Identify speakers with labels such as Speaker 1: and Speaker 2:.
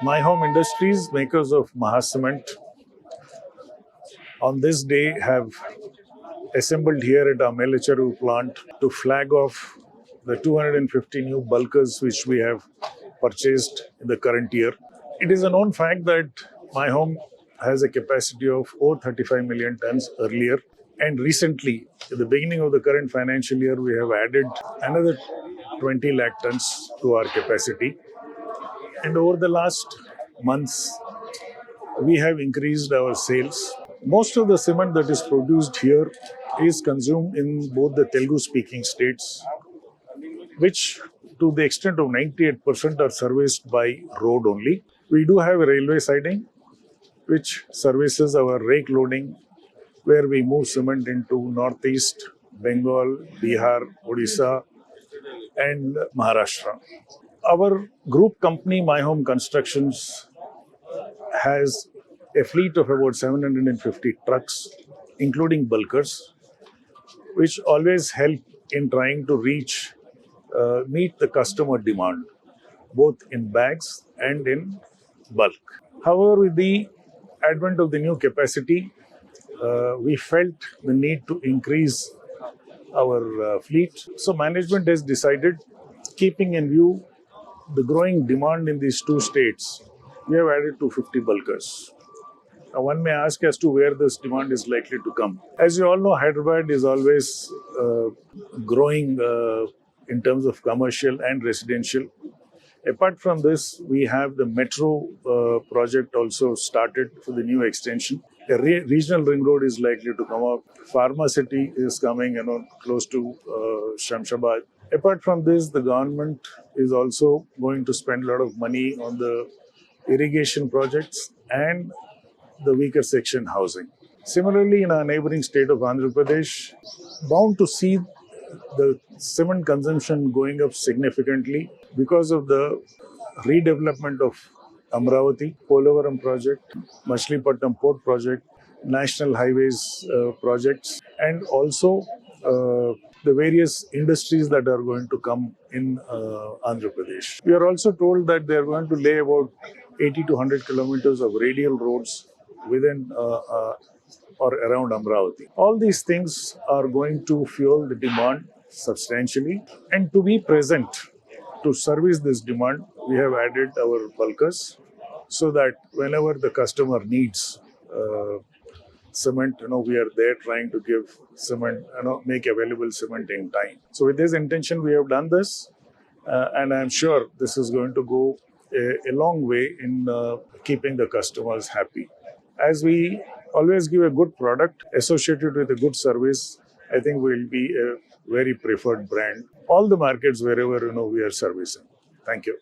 Speaker 1: My Home Industries, makers of Mahacement, on this day have assembled here at our Mellacheruvu plant to flag off the 250 new bulkers which we have purchased in the current year. It is a known fact that My Home has a capacity of over 35 million tons earlier, and recently, at the beginning of the current financial year, we have added another 20 lakh tons to our capacity. And over the last months, we have increased our sales. Most of the cement that is produced here is consumed in both the Telugu-speaking states, which to the extent of 98% are serviced by road only. We do have a railway siding, which services our rake loading, where we move cement into Northeast, Bengal, Bihar, Odisha, and Maharashtra. Our group company, My Home Constructions, has a fleet of about 750 trucks, including bulkers, which always help in trying to meet the customer demand, both in bags and in bulk. However, with the advent of the new capacity, we felt the need to increase our fleet. So management has decided, keeping in view the growing demand in these two states, we have added 250 bulkers. Now one may ask as to where this demand is likely to come. As you all know, Hyderabad is always growing in terms of commercial and residential. Apart from this, we have the metro project also started for the new extension. A regional ring road is likely to come up. Pharma City is coming, close to Shamshabad. Apart from this, the government is also going to spend a lot of money on the irrigation projects and the weaker section housing. Similarly, in our neighboring state of Andhra Pradesh, bound to see the cement consumption going up significantly because of the redevelopment of Amravati, Polavaram project, Machilipatnam port project, national highways projects, and also the various industries that are going to come in Andhra Pradesh. We are also told that they are going to lay about 80 to 100 kilometers of radial roads within or around Amravati. All these things are going to fuel the demand substantially, and to be present to service this demand, we have added our bulkers so that whenever the customer needs cement, we are there trying to give cement, make available cement in time. So with this intention, we have done this, and I'm sure this is going to go a long way in keeping the customers happy. As we always give a good product associated with a good service, I think we'll be a very preferred brand. All the markets wherever we are servicing. Thank you.